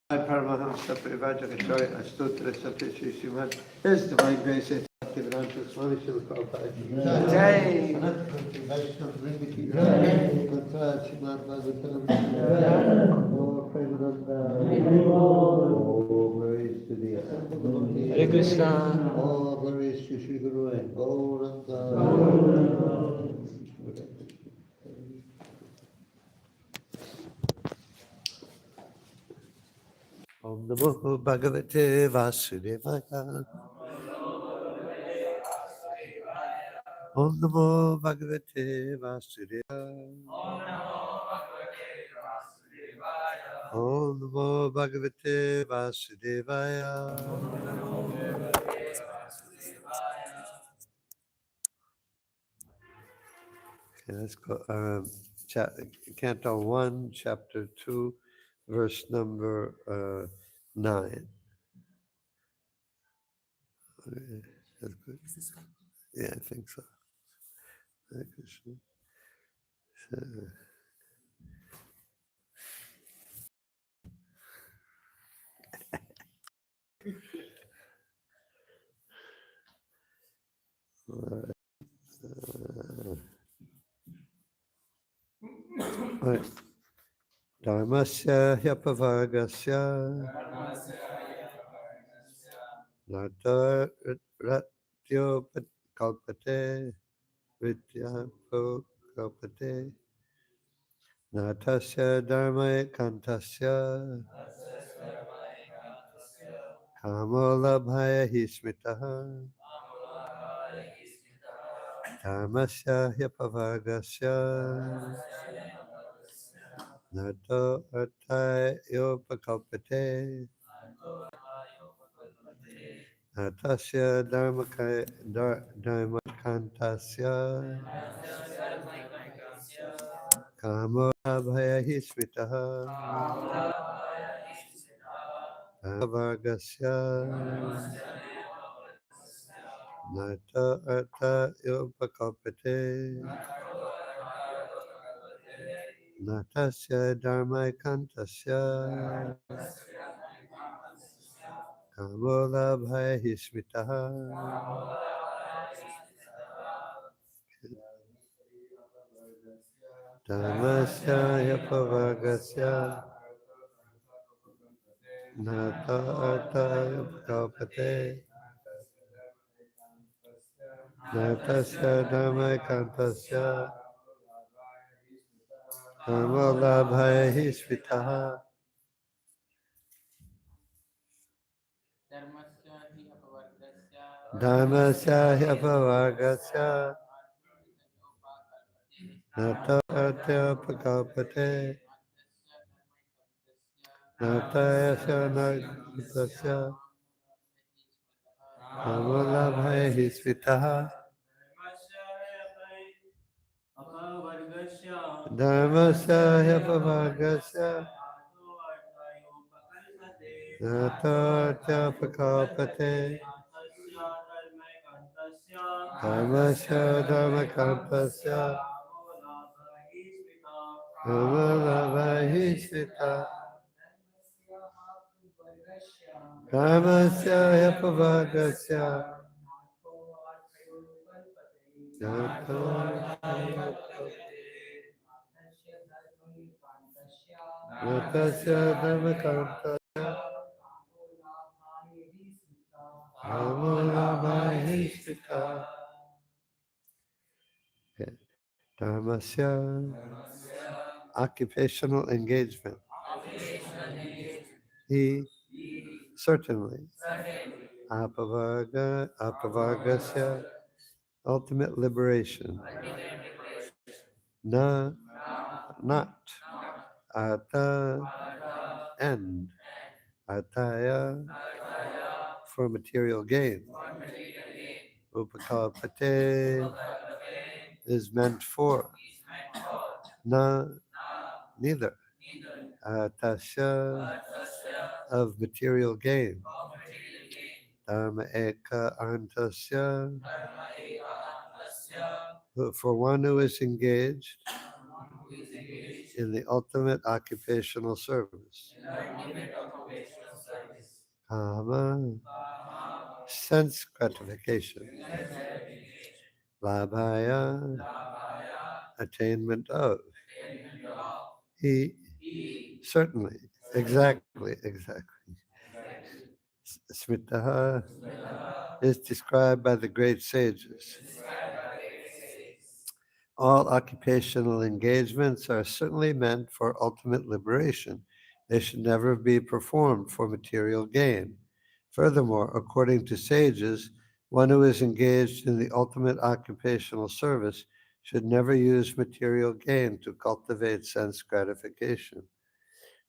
Paramahamsa Parivajakachoy Astutra Satya Shri Srimad. His Divine Grace is Vedantashala Swami Srila Prabhupada. Jai! Anant Kunti Vaishnav Vrinda Ki Jai! Mantra Srimad Bhagavatam Om Premananda Om Glories to the Hare Krishna. All glories to Sri Guru and Gauranga. Om Namo Bhagavate Vasudevaya. Om Namo Bhagavate Vasudevaya. Om Namo Bhagavate Vasudevaya. Okay, let's go. Canto 1, Chapter 2, verse number 9. Okay, that's good. Yeah, I think so. Hare Krishna. Right. Dharmasya hyapavargasya nata ratyopakalpate vidyapakalpate natasya dharma kantasya kamolabhaya hismitaha dharmasya hyapavargasya nato arthayopakalpate natasya dharmakantasya kamolabhaya hismitaha Vargasya Nata Artha Yopakapate Natasya Dharma Kantasya Kamola Bhaya Hismitaha Dharmasya Yapavargasya Nata Artha Yopakapate Natasya Dharma Kantasya Kamola Bhaya Hismitaha Dharmasya Yapavargasya Nata Artha Pakapate Natayasya Nagasya Kamala Bhaya Hisvitaha Dharmasya Yapavargasya Nata Artha Pakapate Dharmasya Dharmakantasya Kamala Bhaya Hisvitaha Dharmasya Yapavargasya Natasya Dharmakanta Amolabhahishita Dharmasya occupational engagement. He certainly apavargasya ultimate liberation. Na not Artha and Arthaya for material gain. Upakalpate is meant for. Na neither. Artasya of material gain. Dharma eka antasya for one who is engaged in the ultimate occupational service. Kama, sense gratification. Labhaya, attainment of. He, certainly, exactly. Smitaha is described by the great sages. All occupational engagements are certainly meant for ultimate liberation. They should never be performed for material gain. Furthermore, according to sages, one who is engaged in the ultimate occupational service should never use material gain to cultivate sense gratification.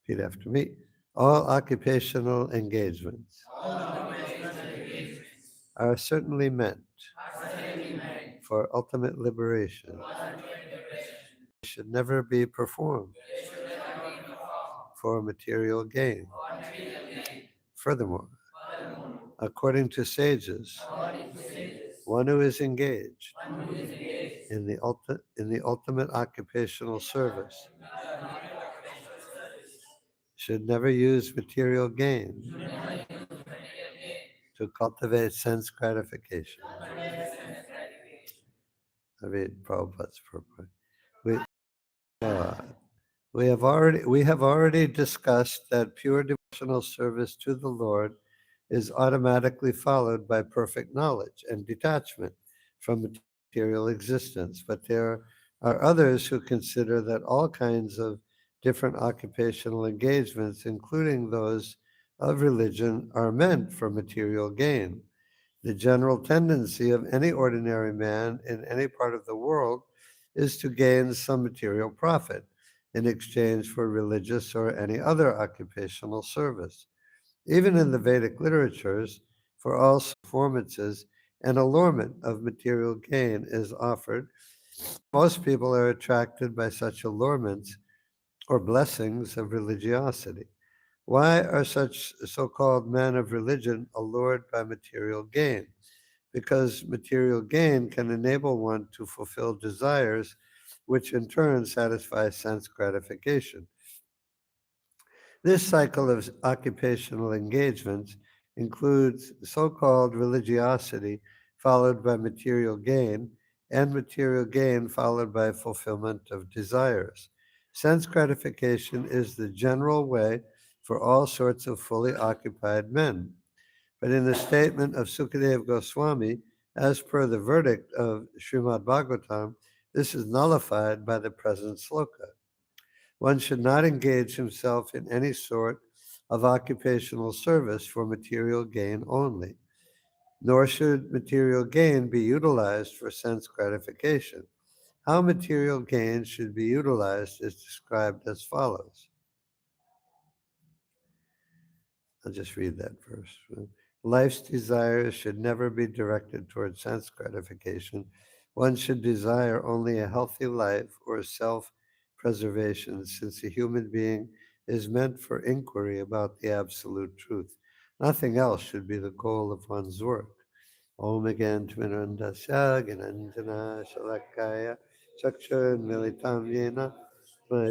Repeat after me. All occupational engagements are certainly meant for ultimate liberation. They should never be performed for material gain. Furthermore, according to sages, one who is engaged in the ultimate occupational service should never use material gain to cultivate sense gratification. I read Prabhupada's purport. We, uh, we have already discussed that pure devotional service to the Lord is automatically followed by perfect knowledge and detachment from material existence. But there are others who consider that all kinds of different occupational engagements, including those of religion, are meant for material gain. The general tendency of any ordinary man in any part of the world is to gain some material profit in exchange for religious or any other occupational service. Even in the Vedic literatures, for all performances, an allurement of material gain is offered. Most people are attracted by such allurements or blessings of religiosity. Why are such so called men of religion allured by material gain? Because material gain can enable one to fulfill desires, which in turn satisfy sense gratification. This cycle of occupational engagements includes so called religiosity, followed by material gain, and material gain followed by fulfillment of desires. Sense gratification is the general way for all sorts of fully occupied men. But in the statement of Sukadeva Goswami, as per the verdict of Srimad Bhagavatam, this is nullified by the present sloka. One should not engage himself in any sort of occupational service for material gain only, nor should material gain be utilized for sense gratification. How material gain should be utilized is described as follows. I'll just read that verse. Life's desires should never be directed towards sense gratification. One should desire only a healthy life or self preservation, since a human being is meant for inquiry about the absolute truth. Nothing else should be the goal of one's work. Om again Tvinandasya Ginanjana Shalakaya Chakshur Militam Yena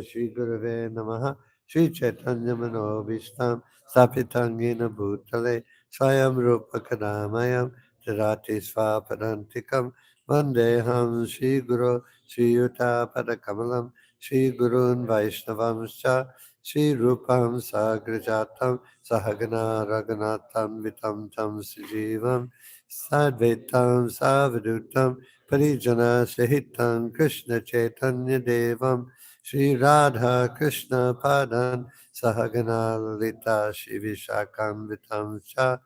Shri Gurave Namaha Shri Chaitanya Manobishtam Sapitangina Bhutale Swayam Rupa Kadamayam Tirati Svapadantikam Vandeham Shri Guru Shri Yuta Padakamalam Shri Gurun Vaishnavamscha Shri Rupam Sagrajatam Sahagana Raghunatham Vitam Tam Sijivam Sadvetam Savadutam Parijana Sahitam Krishna Chaitanya Devam Sri Radha Krishna Padan Sahagana Lalita Shivishakam Vitam Cha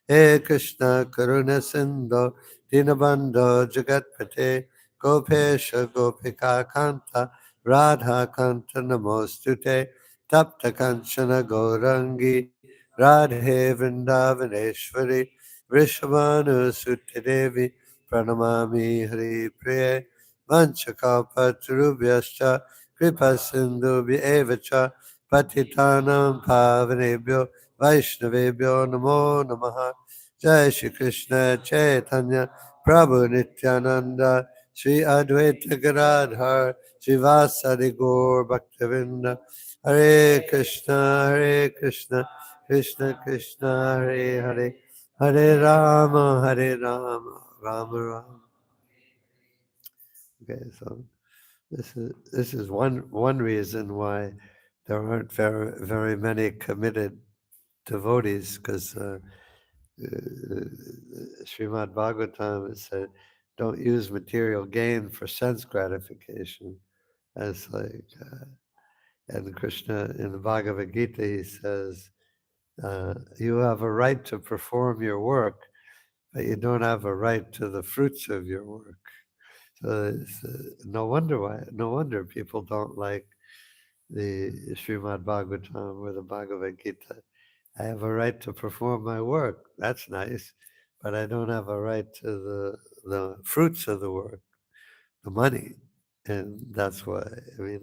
He Krishna Karuna Sindho Dinabando Jagatpate Gopesha Gopika Kanta Radha Kanta Namostute Tapta Kanchana Gaurangi Radhe Vrindavaneshwari Vrishabhanu Sutidevi Pranamami Hari Priye Vanchakapatarubhyascha Kripa Sindhu Evacha Patitanam Pavanebhyo Vaishnavebhyo Namo Namaha Jai Shri Krishna Chaitanya Prabhu Nityananda Shri Advaita Gadadhar Srivasadi Gaur Bhaktavinda Hare Krishna Krishna Krishna Hare Hare Hare Rama Rama Rama. Okay, so this is one reason why there aren't very many committed devotees, because Srimad Bhagavatam said, don't use material gain for sense gratification. As like, and Krishna in the Bhagavad Gita, he says, you have a right to perform your work, but you don't have a right to the fruits of your work. So it's, no wonder people don't like the Srimad Bhagavatam or the Bhagavad Gita. I have a right to perform my work. That's nice, but I don't have a right to the fruits of the work, the money, and that's why. I mean,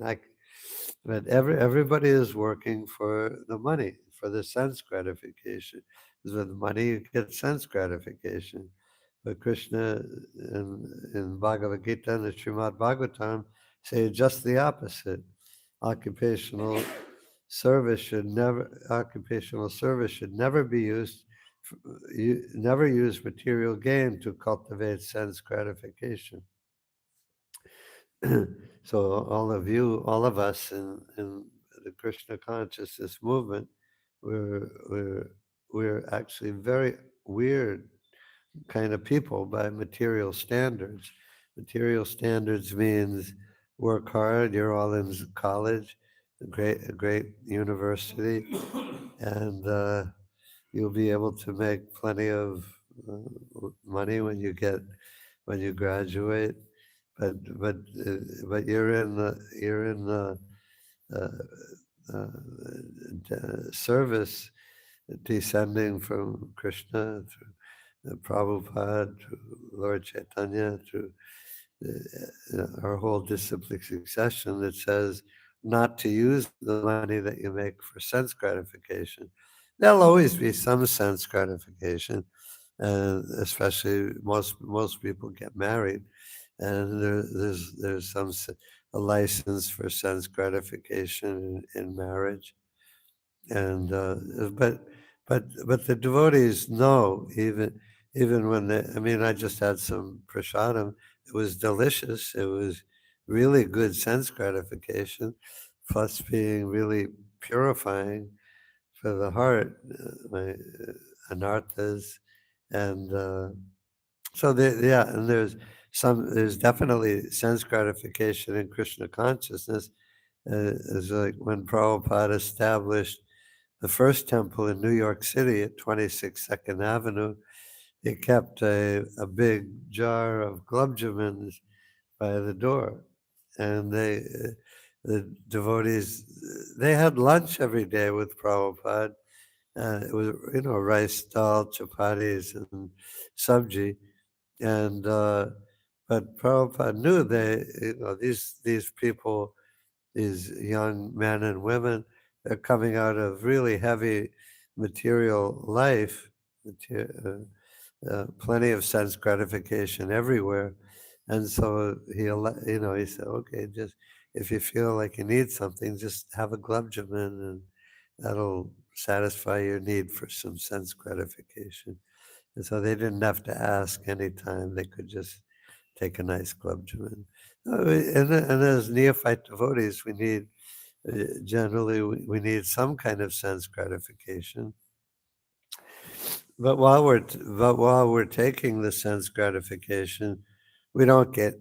but everybody is working for the money, for the sense gratification. Because with money you get sense gratification. But Krishna in Bhagavad Gita and the Srimad Bhagavatam say just the opposite. Occupational occupational service should never be used. You never use material gain to cultivate sense gratification. So all of us in the Krishna consciousness movement, we're we're we're actually very weird kind of people by material standards. Material standards means work hard. You're all in college, a great university, and you'll be able to make plenty of money when you graduate. But you're in the uh, service descending from Krishna through Prabhupada, to Lord Chaitanya, to our whole disciplic succession that says not to use the money that you make for sense gratification. There'll always be some sense gratification, and especially most people get married, and there's a license for sense gratification in marriage, and but the devotees know, even when they, I mean, I just had some prasadam. It was delicious. It was really good sense gratification, plus being really purifying for the heart, my anarthas, and so yeah, and there's definitely sense gratification in Krishna consciousness. It's like when Prabhupada established the first temple in New York City at 26 Second Avenue. He kept a big jar of glubjamins by the door, and the devotees, they had lunch every day with Prabhupada. It was, rice dal, chapatis, and sabji, and but Prabhupada knew these people, these young men and women, they're coming out of really heavy material life, plenty of sense gratification everywhere. And so he said, okay, just if you feel like you need something, just have a glubjamin, and that'll satisfy your need for some sense gratification. And so they didn't have to ask anytime; they could just take a nice glubjamin. And as neophyte devotees, we need generally we need some kind of sense gratification. But while we're taking the sense gratification, we don't get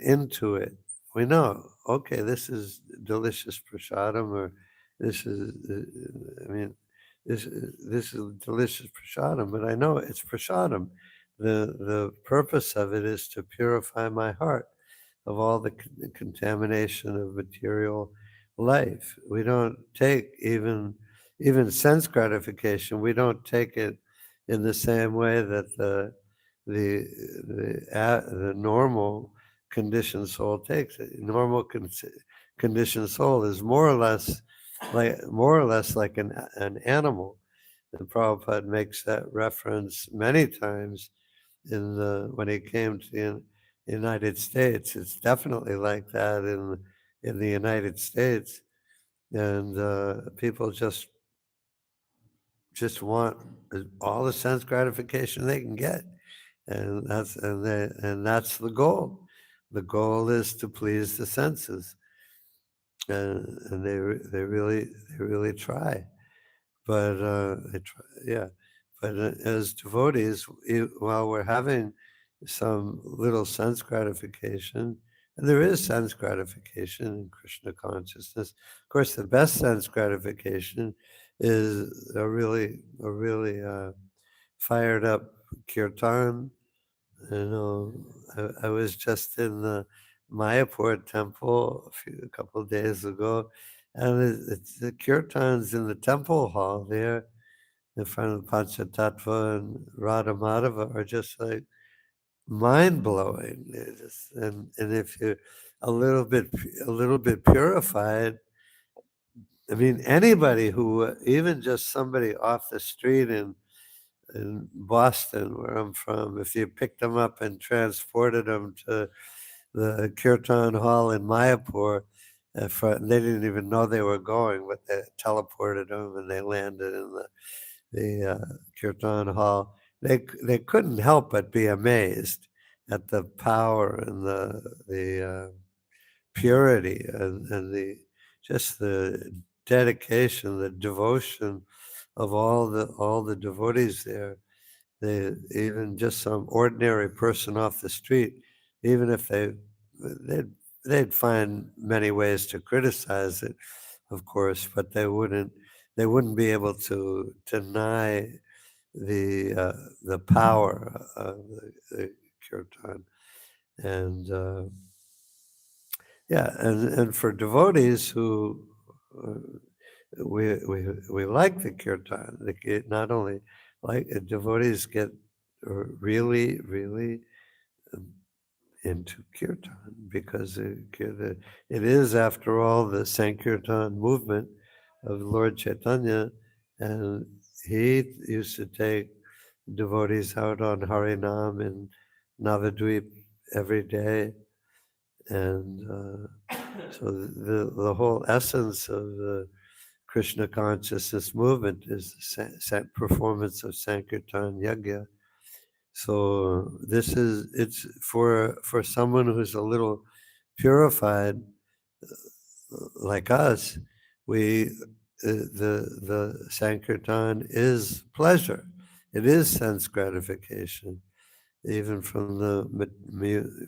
into it. We know, okay, this is delicious prasadam, or this is, I mean, this is delicious prasadam. But I know it's prasadam. The purpose of it is to purify my heart of all the contamination of material life. We don't take even sense gratification. We don't take it in the same way that the normal conditioned soul takes it. Normal conditioned soul is more or less like an animal. And Prabhupada makes that reference many times when he came to the United States. It's definitely like that in the United States, and people just want all the sense gratification they can get, and that's the goal. The goal is to please the senses, and they really try. But yeah. But as devotees, while we're having some little sense gratification, and there is sense gratification in Krishna consciousness. Of course, the best sense gratification is a really fired up kirtan. You know, I was just in the Mayapur temple a couple of days ago, and it's the kirtans in the temple hall there in front of Panchatattva and Radha Madhava are just like mind blowing. And if you're a little bit purified, I mean, anybody who, even just somebody off the street in Boston, where I'm from, if you picked them up and transported them to the Kirtan Hall in Mayapur, they didn't even know they were going, but they teleported them and they landed in the Kirtan Hall. They couldn't help but be amazed at the power and the purity and the just the dedication, the devotion of all the devotees there. Even just some ordinary person off the street, even if they'd, they'd find many ways to criticize it, of course, but they wouldn't be able to deny the power of the kirtan. And yeah, and for devotees who uh, we like the kirtan, not only like devotees get really um, into kirtan because it is, after all, the Sankirtan movement of Lord Chaitanya, and he used to take devotees out on Harinam in Navadvip every day, and so the whole essence of the Krishna consciousness movement is the performance of Sankirtan Yajna. So it's for someone who's a little purified like us. We the Sankirtan is pleasure. It is sense gratification, even from the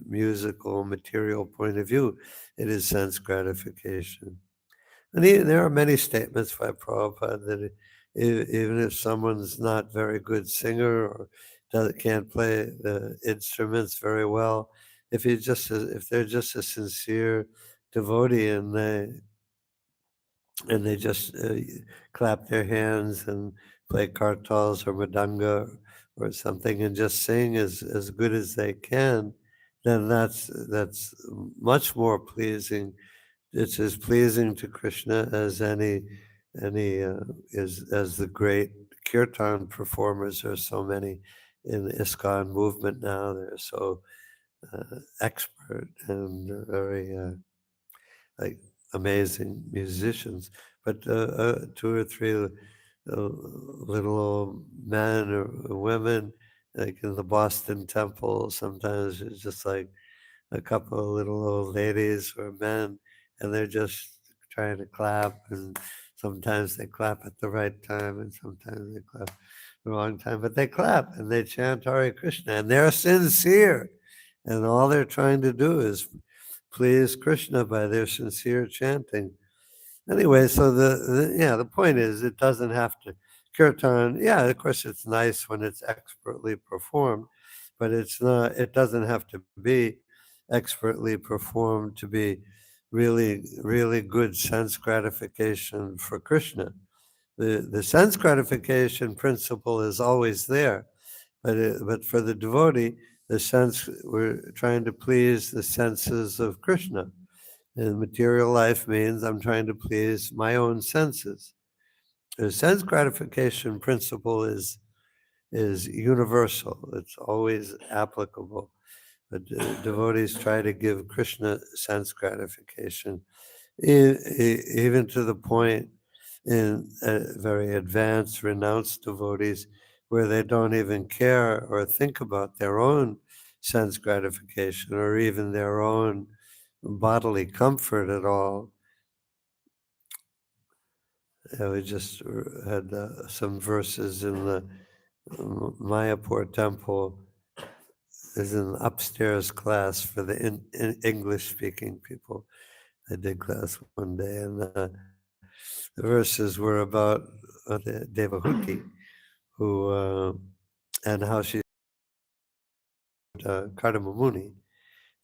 musical material point of view. It is sense gratification. And there are many statements by Prabhupada that even if someone's not very good singer or can't play the instruments very well, if they're just a sincere devotee and they just clap their hands and play kartals or madanga or something and just sing as good as they can, then that's much more pleasing. It's as pleasing to Krishna as any as the great kirtan performers. There are so many in the ISKCON movement now. They're so expert and very like amazing musicians. But two or three little old men or women, like in the Boston Temple, sometimes it's just like a couple of little old ladies or men, and they're just trying to clap, and sometimes they clap at the right time, and sometimes they clap the wrong time, but they clap and they chant Hare Krishna, and they're sincere, and all they're trying to do is please Krishna by their sincere chanting. Anyway, so the point is, it doesn't have to kirtan. Yeah, of course, it's nice when it's expertly performed, but it's not. It doesn't have to be expertly performed to be really good sense gratification for Krishna. The sense gratification principle is always there, but for the devotee, the sense we're trying to please the senses of Krishna. And material life means I'm trying to please my own senses. The sense gratification principle is universal. It's always applicable. But devotees try to give Krishna sense gratification, even to the point in very advanced, renounced devotees where they don't even care or think about their own sense gratification or even their own bodily comfort at all. We just had some verses in the Mayapur temple. There's an upstairs class for the English-speaking people. I did class one day, and the verses were about the Devahuti, who and how she Kardamamuni,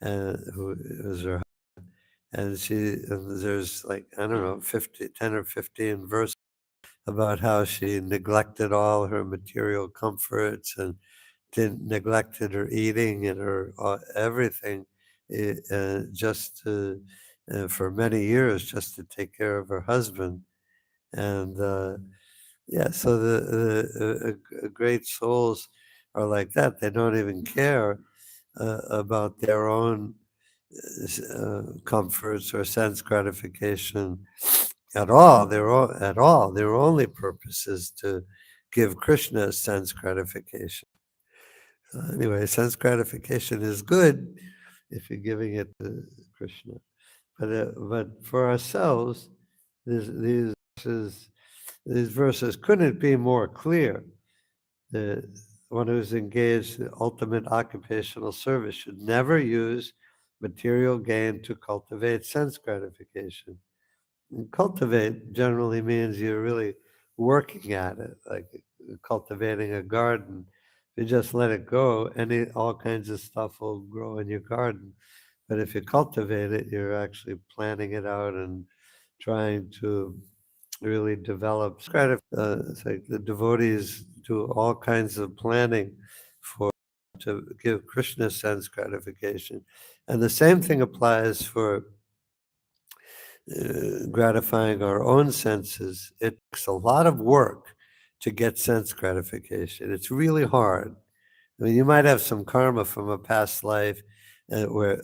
who was her, and there's like I don't know 10 or 15 verses about how she neglected all her material comforts and neglected her eating and her everything, just to, for many years, just to take care of her husband. And yeah, so the great souls are like that. They don't even care about their own comforts or sense gratification at all. At all. Their only purpose is to give Krishna sense gratification. Anyway, sense gratification is good if you're giving it to Krishna. But for ourselves, these verses, these verses couldn't be more clear. The one who's engaged in ultimate occupational service should never use material gain to cultivate sense gratification. And cultivate generally means you're really working at it, like cultivating a garden. If you just let it go, all kinds of stuff will grow in your garden. But if you cultivate it, you're actually planning it out and trying to really develop. It's like the devotees do all kinds of planning to give Krishna sense gratification, and the same thing applies for gratifying our own senses. It takes a lot of work to get sense gratification. It's really hard. I mean, you might have some karma from a past life where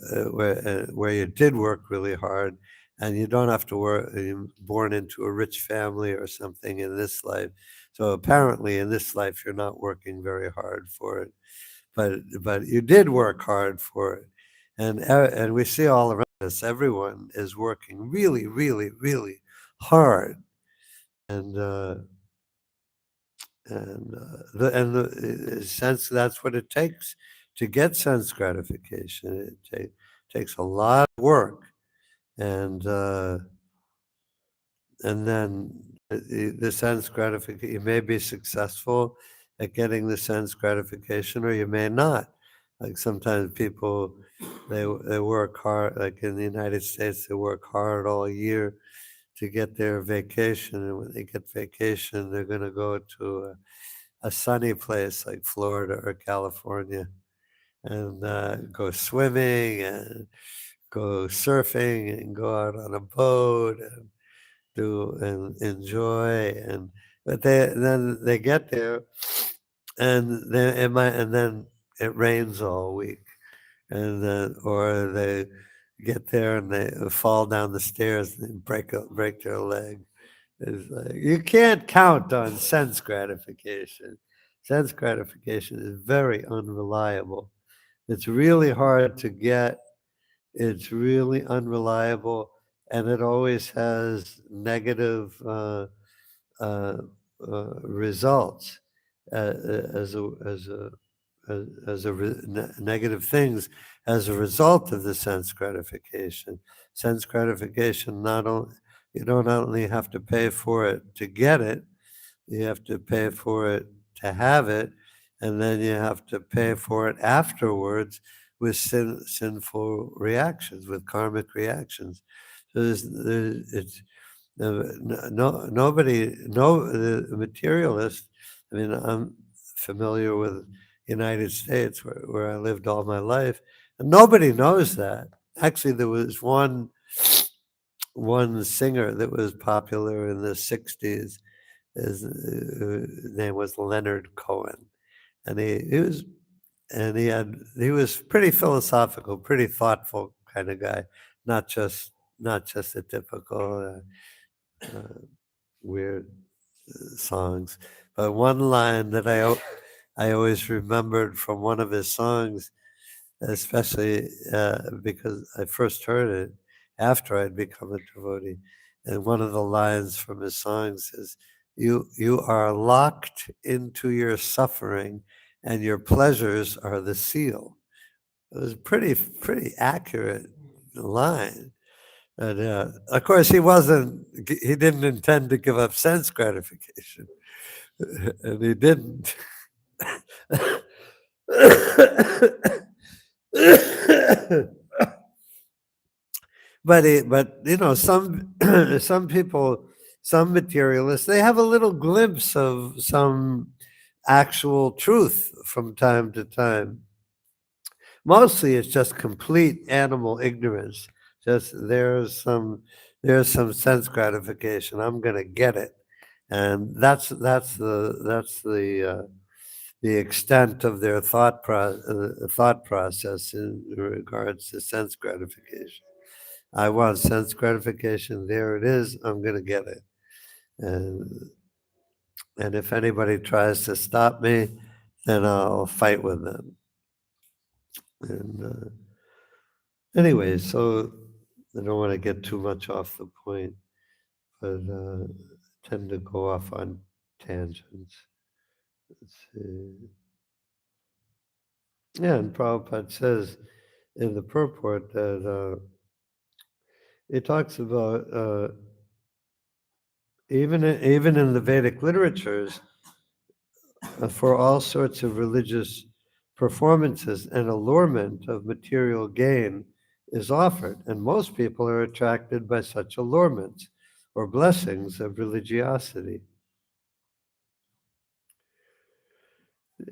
you did work really hard, and you don't have to work. You're born into a rich family or something in this life, so apparently in this life you're not working very hard for it. But you did work hard for it, and we see all around us, everyone is working really, really, really hard, and the sense that's what it takes to get sense gratification. Takes a lot of work, and then the sense gratification. You may be successful at getting the sense gratification, or you may not. Like sometimes people, they work hard. Like in the United States, they work hard all year to get their vacation, and when they get vacation, they're going to go to a sunny place like Florida or California and go swimming and go surfing and go out on a boat and do and enjoy but then they get there and then it rains all week and then or they get there and they fall down the stairs and break their leg. It's like you can't count on sense gratification. Sense gratification is very unreliable. It's really hard to get. It's really unreliable, and it always has negative uh, results as negative things as a result of the sense gratification. Sense gratification not only you don't only have to pay for it to get it, you have to pay for it to have it, and then you have to pay for it afterwards with sinful reactions, with karmic reactions. So it's the materialist. I mean, I'm familiar with United States where I lived all my life, and nobody knows that. Actually, there was one singer that was popular in the '60s. His name was Leonard Cohen, and he was and he was pretty philosophical, pretty thoughtful kind of guy, not just a typical weird songs. But one line that I always remembered from one of his songs, especially because I first heard it after I'd become a devotee, and one of the lines from his songs is, "You are locked into your suffering, and your pleasures are the seal." It was pretty accurate line. And of course, he didn't intend to give up sense gratification, and he didn't. But some some people, some materialists, they have a little glimpse of some actual truth from time to time. Mostly it's just complete animal ignorance. Just there's some sense gratification. I'm gonna get it, and the extent of their thought process in regards to sense gratification. I want sense gratification. There it is. I'm gonna get it, and if anybody tries to stop me, then I'll fight with them. And anyway, so I don't want to get too much off the point, but tend to go off on tangents. Let's see. Yeah, and Prabhupada says in the purport that it talks about even in the Vedic literatures, for all sorts of religious performances, an allurement of material gain is offered, and most people are attracted by such allurements or blessings of religiosity.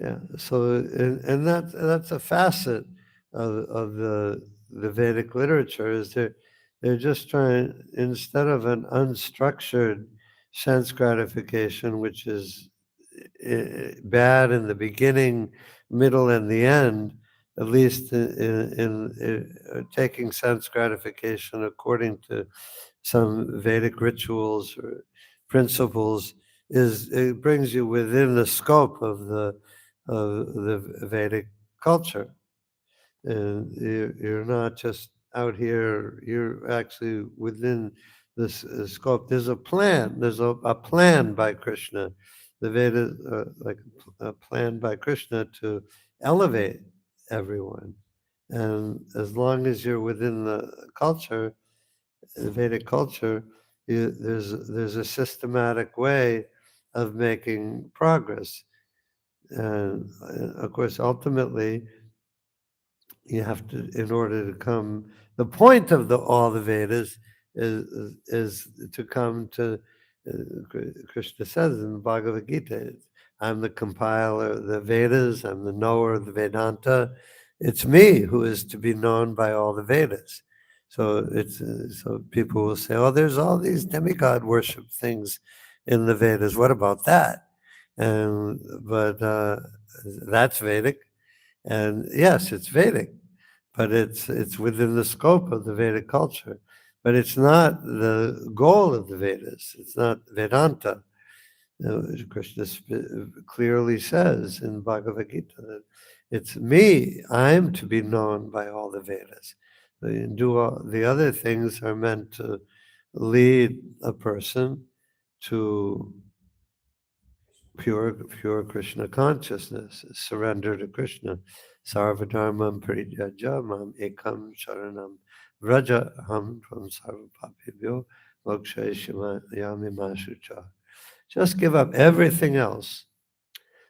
Yeah, so and that's a facet of the Vedic literature is they're just trying, instead of an unstructured sense gratification, which is bad in the beginning, middle, and the end, at least in taking sense gratification according to some Vedic rituals or principles, is it brings you within the scope of the Vedic culture. And you're not just out here, you're actually within this scope. There's a plan, there's a plan by Krishna. The Vedas like a plan by Krishna to elevate everyone. And as long as you're within the culture, the Vedic culture, there's a systematic way of making progress. And of course, ultimately, you have to, in order to come, the point of all the Vedas is to come to, Krishna says in the Bhagavad Gita, I'm the compiler of the Vedas, I'm the knower of the Vedanta. It's me who is to be known by all the Vedas. So so people will say, oh, there's all these demigod worship things in the Vedas. What about that? But that's Vedic. And yes, it's Vedic, but it's within the scope of the Vedic culture. But it's not the goal of the Vedas. It's not Vedanta. Krishna clearly says in Bhagavad Gita that it's me. I'm to be known by all the Vedas. The other things are meant to lead a person to pure Krishna consciousness, surrender to Krishna. Sarvadharmam parijajya mam ekam sharanam vraja ham from sarvapapibhyo mokshayami mashucha. Just give up everything else.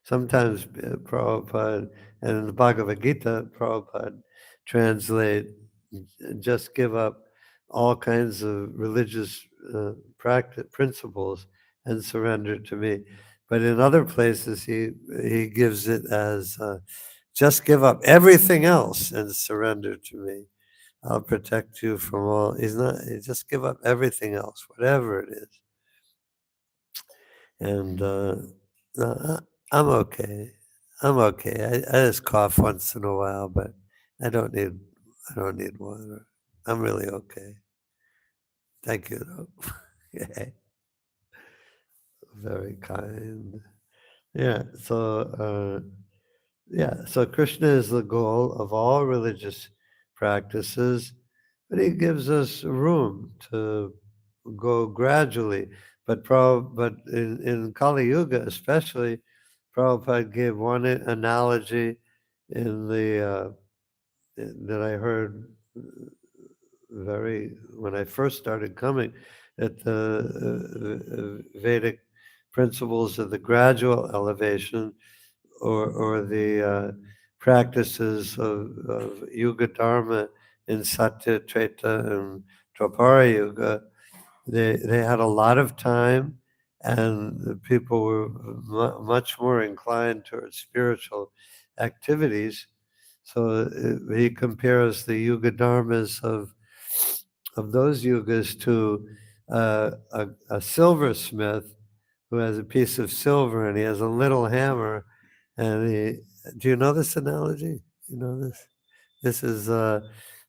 Sometimes Prabhupada, and in the Bhagavad Gita, Prabhupada translate, just give up all kinds of religious practice principles and surrender to me. But in other places, he gives it as just give up everything else and surrender to me. I'll protect you from all. Just give up everything else, whatever it is. And no, I'm okay. I'm okay. I just cough once in a while, but I don't need I don't need water. I'm really okay. Thank you, though. Yeah, very kind. Yeah. So Krishna is the goal of all religious practices, but he gives us room to go gradually. But in Kali Yuga especially, Prabhupada gave one analogy in the that I heard very when I first started coming at the Vedic principles of the gradual elevation or the practices of Yuga Dharma in Satya, Treta, and Dwapara Yuga. They had a lot of time, and the people were much more inclined towards spiritual activities. So he compares the Yuga Dharmas of those yugas to a silversmith who has a piece of silver and he has a little hammer. And do you know this analogy? You know this? This is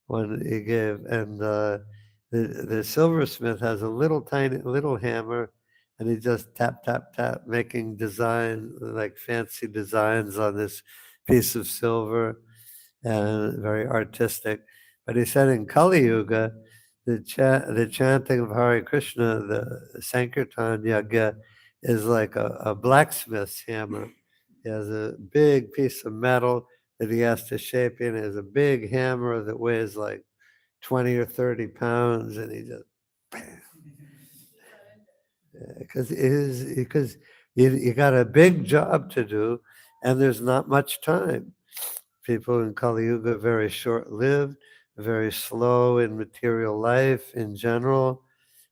one he gave. And the silversmith has a little tiny little hammer and he just tap, tap, tap, making design, like fancy designs on this piece of silver and very artistic. But he said in Kali Yuga, the chanting of Hare Krishna, the Sankirtan Yagya, is like a blacksmith's hammer. He has a big piece of metal that he has to shape in. He has a big hammer that weighs like 20 or 30 pounds, and he just bam. Because you got a big job to do, and there's not much time. People in Kali Yuga are very short lived, very slow in material life in general.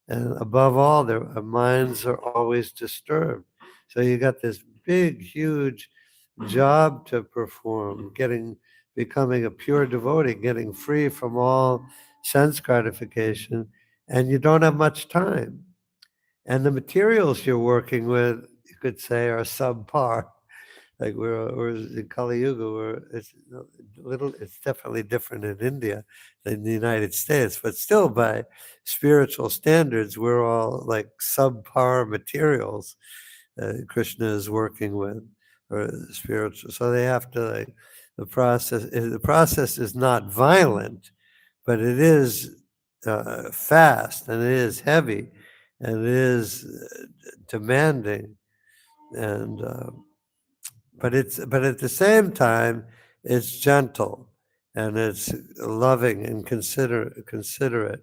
And above all, their minds are always disturbed. So you got this big, huge job to perform, becoming a pure devotee, getting free from all sense gratification, and you don't have much time. And the materials you're working with, you could say, are subpar. Like we're in Kali Yuga, where it's it's definitely different in India than the United States, but still by spiritual standards, we're all like subpar materials Krishna is working with, or spiritual. So they have to like the process is not violent, but it is fast and it is heavy and it is demanding and. But at the same time, it's gentle and it's loving and considerate.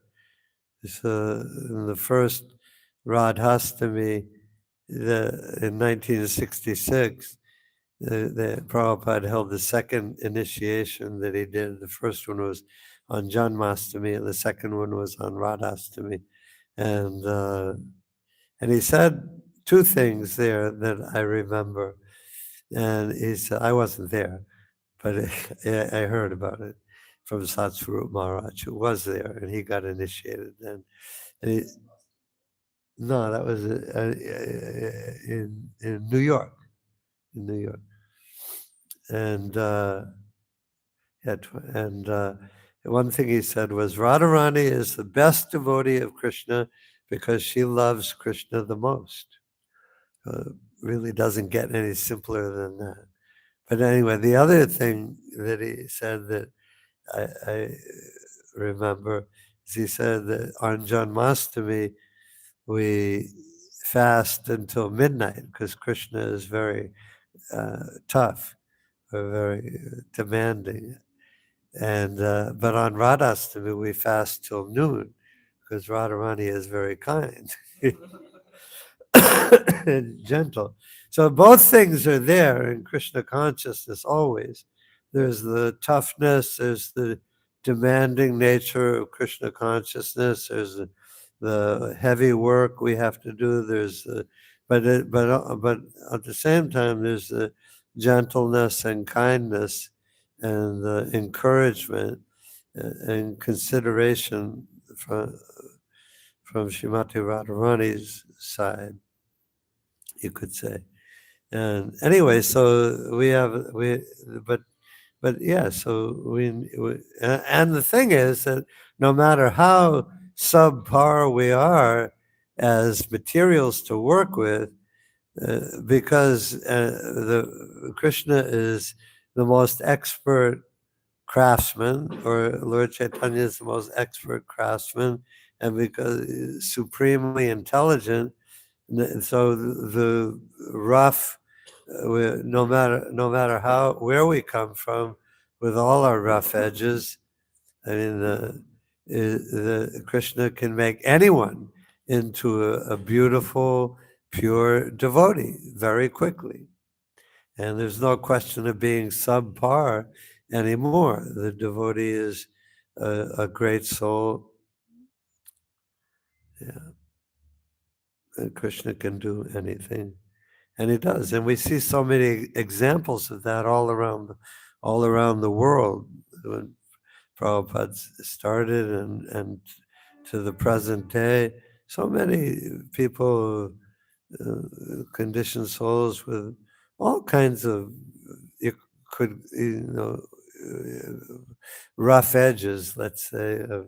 So in the first Radhastami in 1966, the Prabhupada held the second initiation that he did. The first one was on Janmastami, and the second one was on Radhastami, and and he said two things there that I remember. And he said, I wasn't there, but I heard about it from Satsvarup Maharaj, who was there, and he got initiated then. And no, that was in New York, in New York, and yeah, and one thing he said was Radharani is the best devotee of Krishna because she loves Krishna the most. Really doesn't get any simpler than that. But anyway, the other thing that he said that I remember is he said that on Janmastami we fast until midnight because Krishna is very tough, or very demanding. And but on Radhastami we fast till noon because Radharani is very kind. And gentle. So both things are there in Krishna consciousness always. There's the toughness, there's the demanding nature of Krishna consciousness, there's the heavy work we have to do, there's the, but at the same time there's the gentleness and kindness and the encouragement and consideration from Srimati Radharani's side, you could say. And anyway, so but yeah, so and the thing is that no matter how subpar we are as materials to work with, because the Krishna is the most expert craftsman, or Lord Chaitanya is the most expert craftsman, and because he's supremely intelligent, so the rough, no matter how where we come from, with all our rough edges, I mean, the Krishna can make anyone into a beautiful, pure devotee very quickly. And there's no question of being subpar anymore. The devotee is a great soul. Yeah. And Krishna can do anything. And he does. And we see so many examples of that all around the world. When Prabhupada started and to the present day, so many people, conditioned souls with all kinds of, you rough edges, let's say, of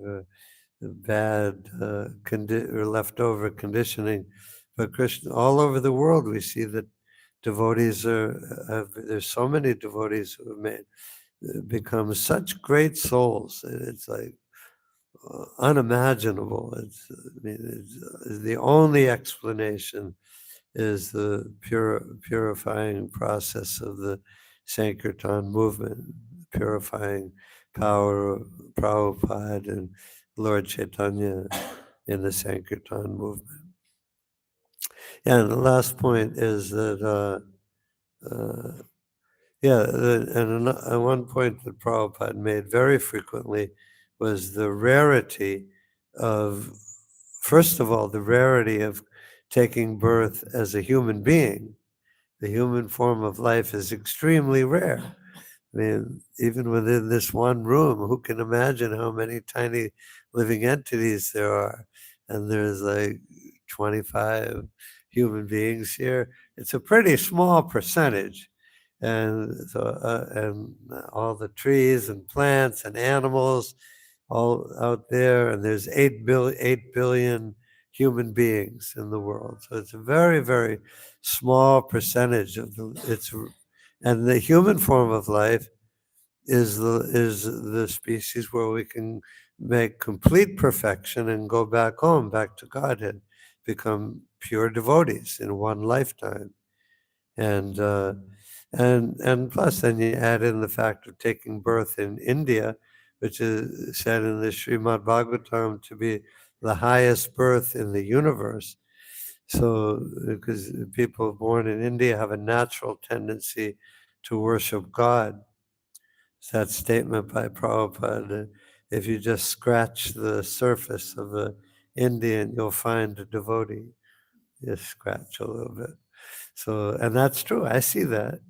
bad or leftover conditioning. But Krishna, all over the world, we see that devotees there's so many devotees who have become such great souls. It's like unimaginable. The only explanation is the purifying process of the Sankirtan movement, purifying power of Prabhupada and Lord Chaitanya in the Sankirtan movement. And the last point is that, and one point that Prabhupada made very frequently was the rarity of, first of all, the rarity of taking birth as a human being. The human form of life is extremely rare. I mean, even within this one room, who can imagine how many tiny living entities there are? And there's like 25 human beings here. It's a pretty small percentage. And so, and all the trees and plants and animals all out there, and there's 8 billion human beings in the world. So it's a very, very small percentage of and the human form of life is the species where we can make complete perfection and go back home, back to Godhead, become pure devotees in one lifetime. And and plus, then you add in the fact of taking birth in India, which is said in the Srimad Bhagavatam to be the highest birth in the universe. So, because people born in India have a natural tendency to worship God. It's that statement by Prabhupada, if you just scratch the surface of an Indian, you'll find a devotee. Just scratch a little bit. So, and that's true. I see that.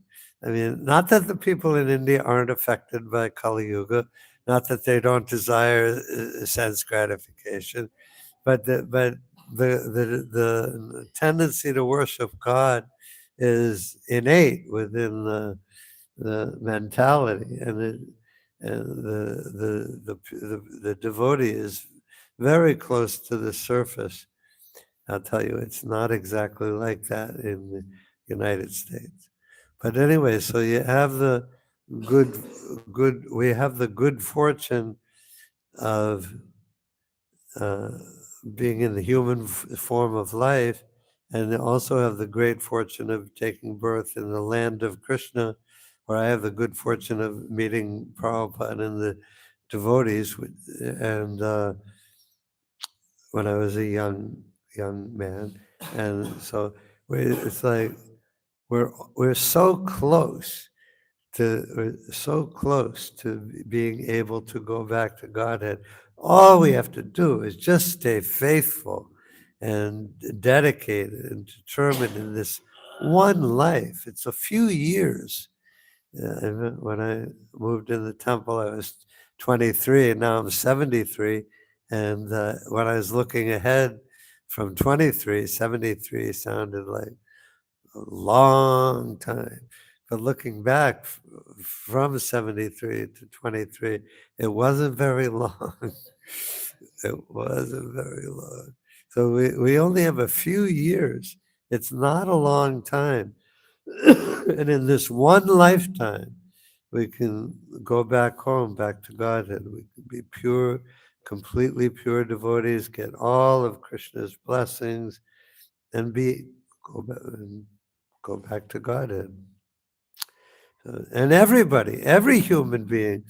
I mean, not that the people in India aren't affected by Kali Yuga, not that they don't desire sense gratification, but the tendency to worship God is innate within the mentality, and the devotee is very close to the surface. I'll tell you, it's not exactly like that in the United States. But anyway, so you have the we have the good fortune of being in the human form of life, and also have the great fortune of taking birth in the land of Krishna, where I have the good fortune of meeting Prabhupada and the devotees, and when I was a young man, and so it's like we're so close to being able to go back to Godhead. All we have to do is just stay faithful and dedicated and determined in this one life. It's a few years. When I moved in the temple, I was 23, and now I'm 73. And when I was looking ahead from 23, 73 sounded like a long time. But looking back from 73 to 23, it wasn't very long. It wasn't very long. So we only have a few years. It's not a long time. And in this one lifetime, we can go back home, back to Godhead. We can be pure, completely pure devotees, get all of Krishna's blessings, and go back to Godhead. And everybody, every human being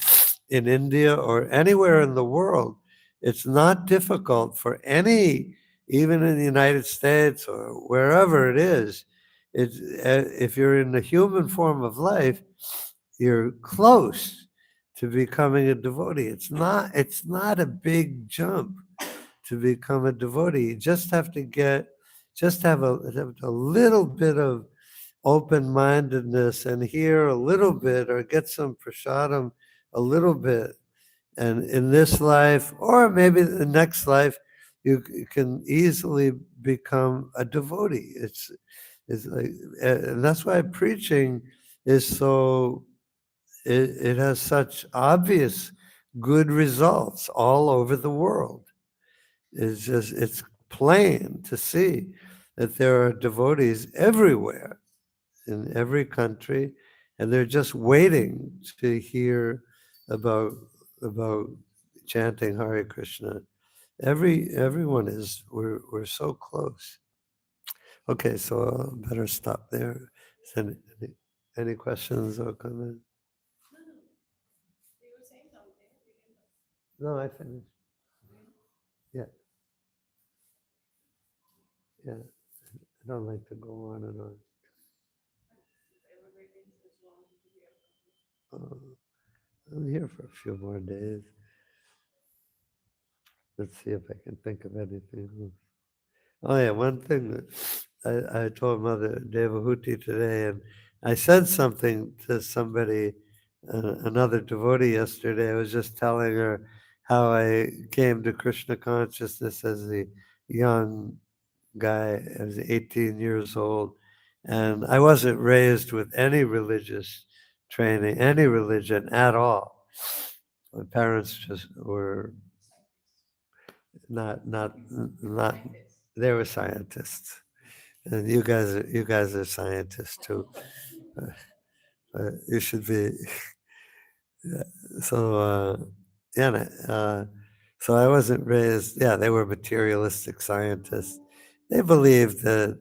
in India or anywhere in the world, it's not difficult for any, even in the United States or wherever it is. It's, if you're in the human form of life, you're close to becoming a devotee. It's not a big jump to become a devotee. You just have to have a little bit of open-mindedness and hear a little bit or get some prasadam a little bit. And in this life, or maybe the next life, you can easily become a devotee. It's like, and that's why preaching is so, it has such obvious good results all over the world. It's plain to see that there are devotees everywhere in every country, and they're just waiting to hear about about chanting Hare Krishna. Everyone is, we're so close. Okay, so I better stop there. Any questions or comments? No, I finished. Yeah, yeah. I don't like to go on and on. I'm here for a few more days. Let's see if I can think of anything. Oh yeah, one thing that I told Mother Devahuti today, and I said something to somebody, another devotee yesterday. I was just telling her how I came to Krishna consciousness as a young guy. I was 18 years old, and I wasn't raised with any religious training, any religion at all. My parents just were not they were scientists, and you guys are scientists too. You should be. Yeah, so yeah, so I wasn't raised. Yeah, they were materialistic scientists. They believed that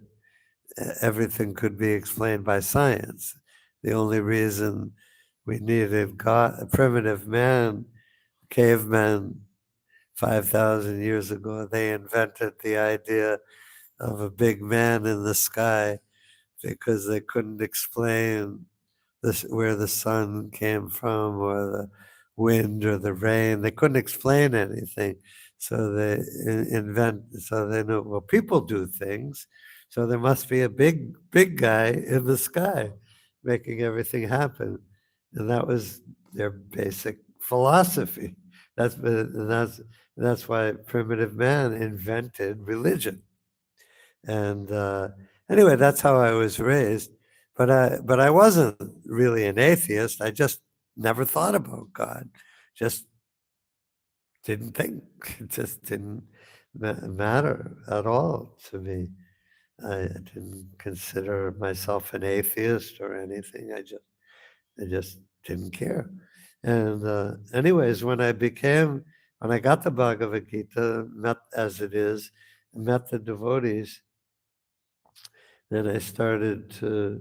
everything could be explained by science. The only reason we needed God, a primitive man, cavemen, 5,000 years ago, they invented the idea of a big man in the sky because they couldn't explain where the sun came from or the wind or the rain. They couldn't explain anything. So they so they knew, well, people do things. So there must be a big guy in the sky making everything happen. And that was their basic philosophy. That's why primitive man invented religion. And anyway, that's how I was raised. But I wasn't really an atheist. I just never thought about God. Just didn't think. It just didn't matter at all to me. I didn't consider myself an atheist or anything. I just didn't care. And anyways, when I got the Bhagavad Gita, met as it is, met the devotees, then I started to,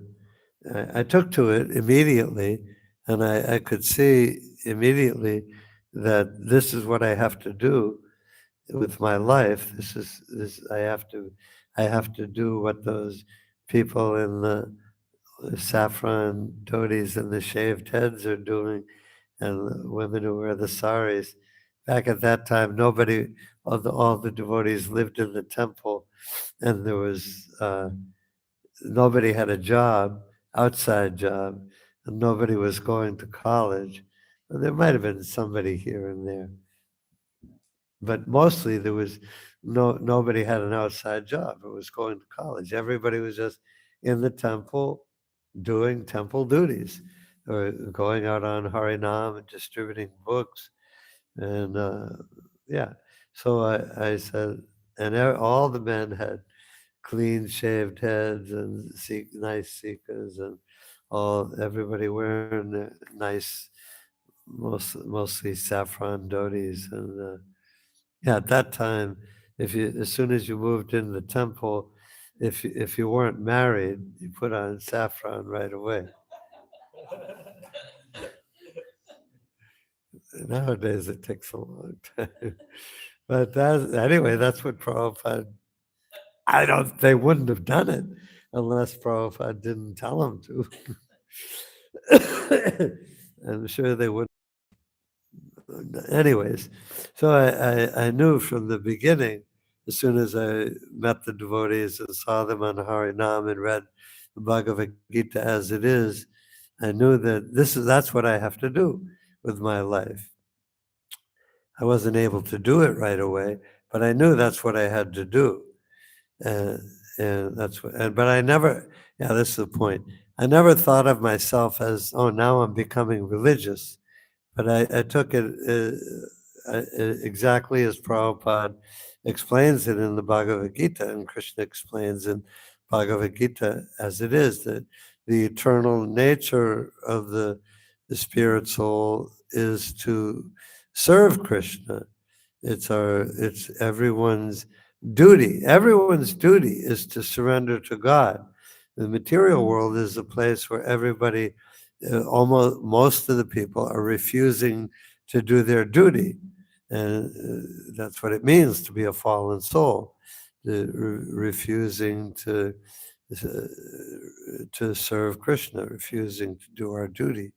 I took to it immediately, and I could see immediately that this is what I have to do with my life. This I have to do what those people in the saffron dhotis and the shaved heads are doing, and the women who wear the saris. Back at that time, all the devotees lived in the temple, and there was nobody had a job, outside job, and nobody was going to college. And there might have been somebody here and there, but mostly there was nobody had an outside job or was going to college. Everybody was just in the temple doing temple duties, or going out on Harinam and distributing books. And yeah, so I said, and all the men had clean shaved heads and nice sikas, and everybody wearing nice, mostly saffron dhotis. And yeah, at that time, as soon as you moved in the temple, if you weren't married, you put on saffron right away. Nowadays, it takes a long time. But anyway, that's what Prabhupada. They wouldn't have done it unless Prabhupada didn't tell them to. I'm sure they would. Anyways, so I knew from the beginning, as soon as I met the devotees and saw them on Harinam and read the Bhagavad Gita as it is, I knew that that's what I have to do with my life. I wasn't able to do it right away, but I knew that's what I had to do. And but I never, yeah, this is the point. I never thought of myself as, oh, now I'm becoming religious. But I took it exactly as Prabhupada explains it in the Bhagavad Gita, and Krishna explains in Bhagavad Gita as it is, that the eternal nature of the spirit soul is to serve Krishna. It's everyone's duty. Everyone's duty is to surrender to God. The material world is a place where everybody, almost most of the people, are refusing to do their duty, and that's what it means to be a fallen soul, refusing to serve Krishna, refusing to do our duty.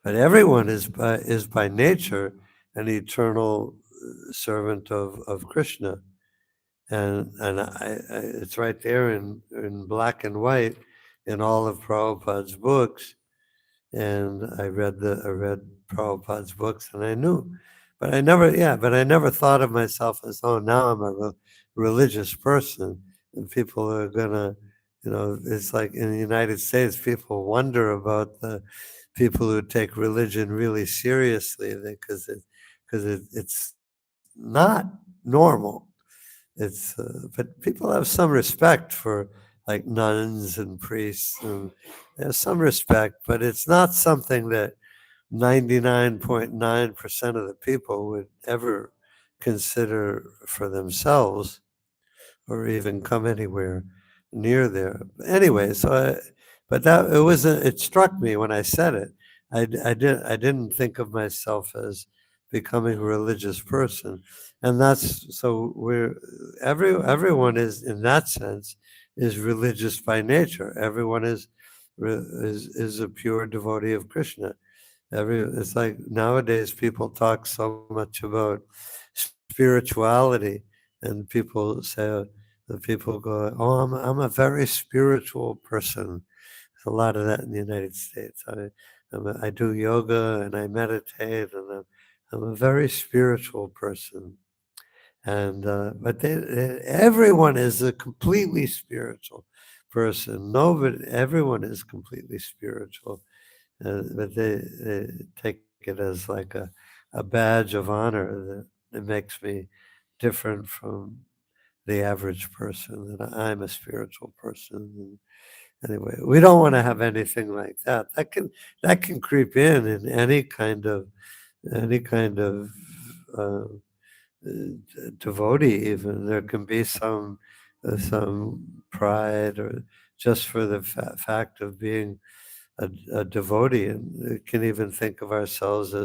But everyone is by nature an eternal servant of Krishna. And it's right there in black and white in all of Prabhupada's books. And I read Prabhupada's books, and I knew, but I never thought of myself as, oh, now I'm a religious person, and people are gonna, it's like in the United States, people wonder about the people who take religion really seriously, because it's not normal. It's but people have some respect for like nuns and priests, and there's some respect, but it's not something that 99.9% of the people would ever consider for themselves, or even come anywhere near there. Anyway, but it struck me when I said it. I didn't think of myself as becoming a religious person, and that's so everyone is, in that sense, is religious by nature. Everyone is a pure devotee of Krishna. It's like nowadays people talk so much about spirituality, and people say, the people go, "Oh, I'm a very spiritual person." There's a lot of that in the United States. I do yoga and I meditate, and I'm a very spiritual person. And but everyone is a completely spiritual person. Everyone is completely spiritual, but they take it as like a badge of honor that it makes me different from the average person, that I'm a spiritual person. And anyway, we don't want to have anything like that. That can creep in any kind of uh, devotee. Even there can be some pride, or just for the fact of being a devotee, and can even think of ourselves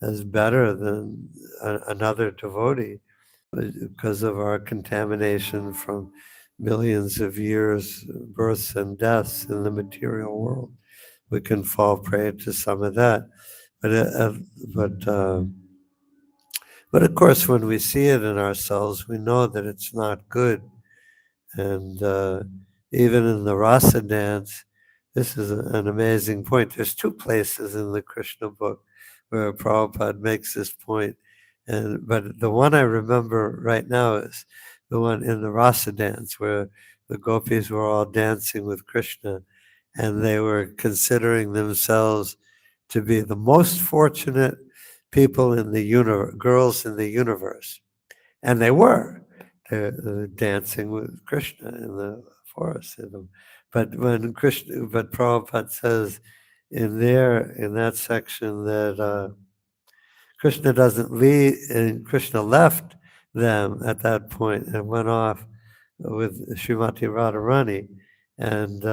as better than another devotee, because of our contamination from millions of years, births and deaths in the material world. We can fall prey to some of that. But, but, uh, but of course, when we see it in ourselves, we know that it's not good. And even in the rasa dance, this is an amazing point. There's two places in the Krishna book where Prabhupada makes this point. But the one I remember right now is the one in the rasa dance, where the gopis were all dancing with Krishna, and they were considering themselves to be the most fortunate people in the universe, girls in the universe. And they were. Dancing with Krishna in the forest. But when Krishna, but Prabhupada says in that section that Krishna doesn't leave, and Krishna left them at that point and went off with Srimati Radharani, and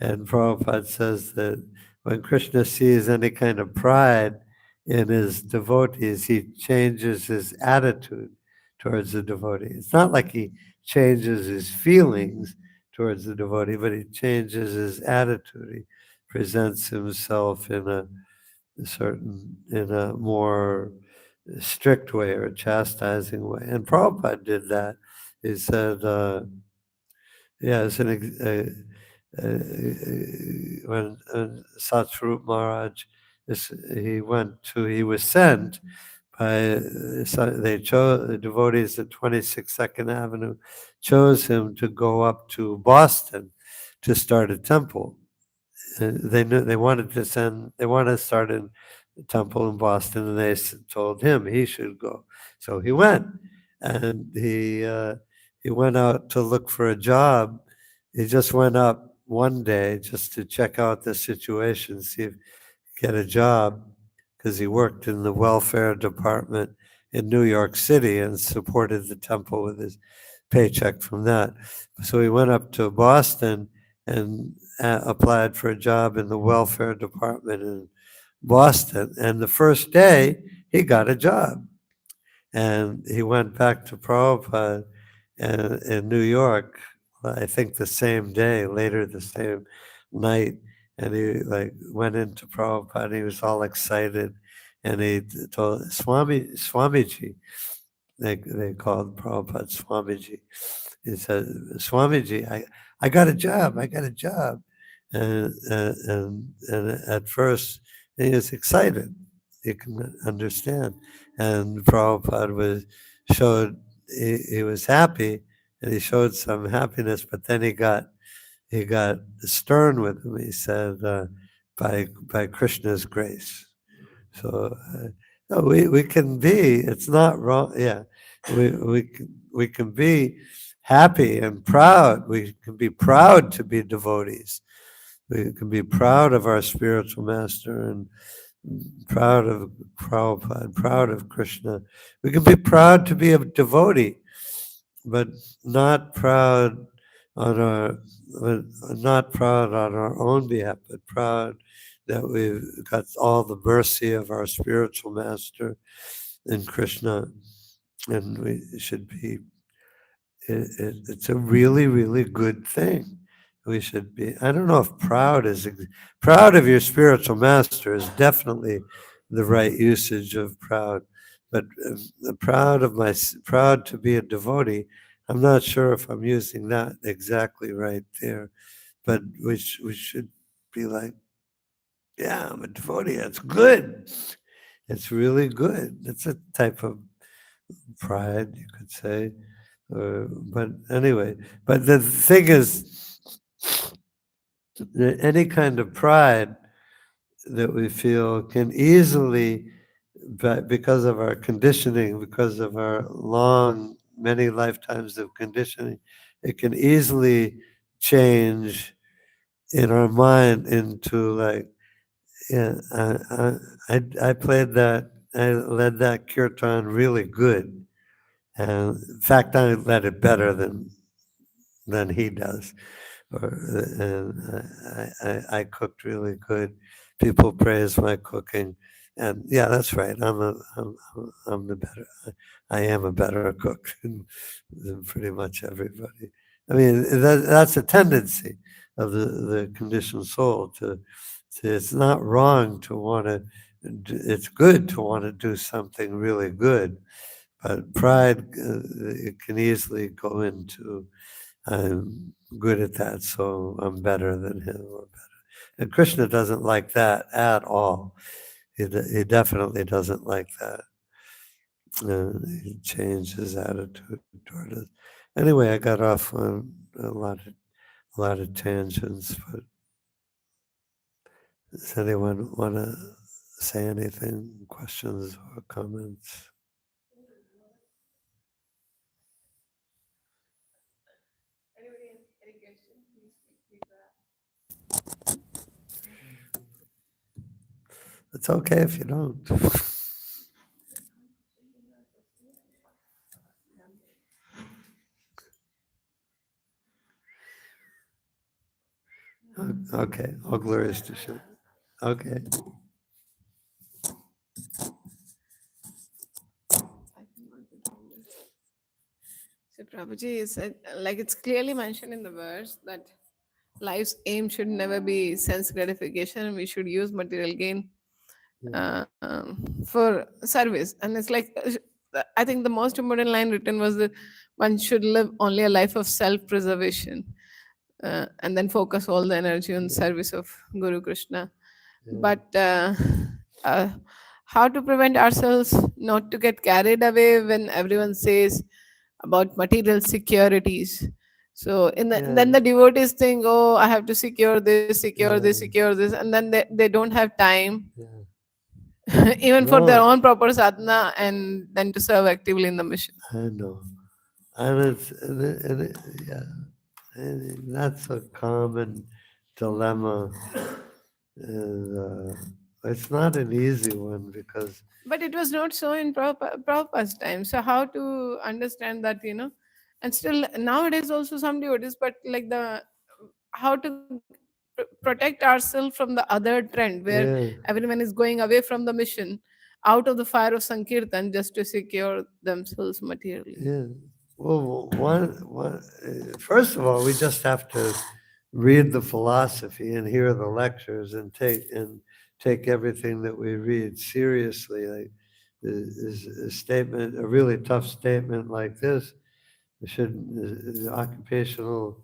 and Prabhupada says that when Krishna sees any kind of pride in his devotees, he changes his attitude towards the devotee. It's not like he changes his feelings towards the devotee, but he changes his attitude. He presents himself in in a more strict way or chastising way. And Prabhupada did that. He said, yeah, it's when Satsvarup Maharaj, he was sent by, they chose, the devotees at 26th Avenue chose him to go up to Boston to start a temple. They knew they wanted to start a temple in Boston, and they told him he should go. So he went, and he went out to look for a job. He just went up one day just to check out the situation, see if get a job, because he worked in the welfare department in New York City and supported the temple with his paycheck from that. So he went up to Boston and applied for a job in the welfare department in Boston. And the first day, he got a job. And he went back to Prabhupada in New York, I think the same day, later the same night. And he went into Prabhupada, and he was all excited. And he told Swamiji, they called Prabhupada Swamiji. He said, Swamiji, I got a job, I got a job. And at first he was excited. You can understand. And Prabhupada he was happy, and he showed some happiness, but then he got stern with him. He said, by Krishna's grace. So no, we can be, it's not wrong. Yeah, we can be happy and proud. We can be proud to be devotees. We can be proud of our spiritual master and proud of Prabhupada, proud of Krishna. We can be proud to be a devotee, but not proud on our own behalf, but proud that we've got all the mercy of our spiritual master in Krishna, and we should be. It's a really, really good thing. We should be. I don't know if proud of your spiritual master is definitely the right usage of proud, but proud to be a devotee. I'm not sure if I'm using that exactly right there, but we should be like, yeah, I'm a devotee. That's good. It's really good. It's a type of pride, you could say. But anyway, but the thing is, any kind of pride that we feel can easily, because of our conditioning, because of our many lifetimes of conditioning, it can easily change in our mind into like, yeah, I played that, I led that kirtan really good. And in fact, I led it better than he does. And I cooked really good. People praise my cooking, and yeah, that's right. I'm the better. I am a better cook than pretty much everybody. I mean, that's a tendency of the conditioned soul to. It's not wrong to want to. It's good to want to do something really good, but pride it can easily go into I'm good at that, so I'm better than him or better. And Krishna doesn't like that at all. He definitely doesn't like that. He changed his attitude toward it. Anyway, I got off on a lot of tangents, but does anyone want to say anything, questions or comments? It's okay if you don't. Okay, all glorious to Shiva. Okay. So Prabhuji is like it's clearly mentioned in the verse that life's aim should never be sense gratification. We should use material gain for service. And it's like I think the most important line written was that one should live only a life of self-preservation, and then focus all the energy on service of Guru Krishna. But uh, how to prevent ourselves not to get carried away when everyone says about material securities? So then the devotees think, oh, I have to secure this, secure this, secure this, and then they don't have time even for their own proper sadhana and then to serve actively in the mission. I know. And yeah, and that's a common dilemma. And it's not an easy one because. But it was not so in Prabhupada's time. So how to understand that, and still nowadays also some devotees, but like the how to protect ourselves from the other trend where everyone is going away from the mission out of the fire of Sankirtan just to secure themselves materially. Yeah. Well, first of all, we just have to read the philosophy and hear the lectures and take everything that we read seriously. Like is a statement, a really tough statement like this, occupational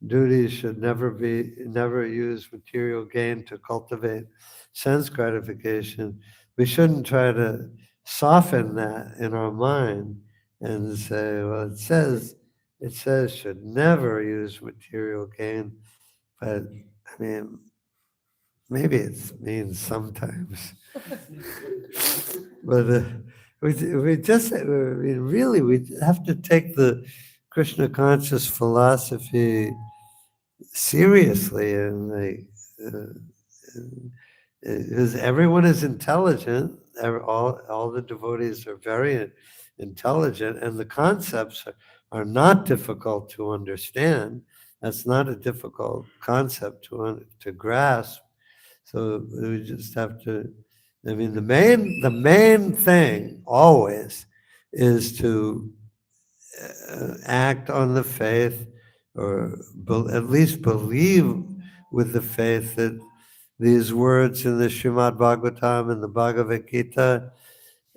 duties should never use material gain to cultivate sense gratification. We shouldn't try to soften that in our mind and say, well, it says should never use material gain, but I mean, maybe it means sometimes. But we just, I mean, really, we have to take the Krishna conscious philosophy seriously and like, because everyone is intelligent. All the devotees are very intelligent, and the concepts are not difficult to understand. That's not a difficult concept to grasp. So we just have to. I mean, the main thing always is to act on the faith, or at least believe with the faith that these words in the Srimad Bhagavatam and the Bhagavad Gita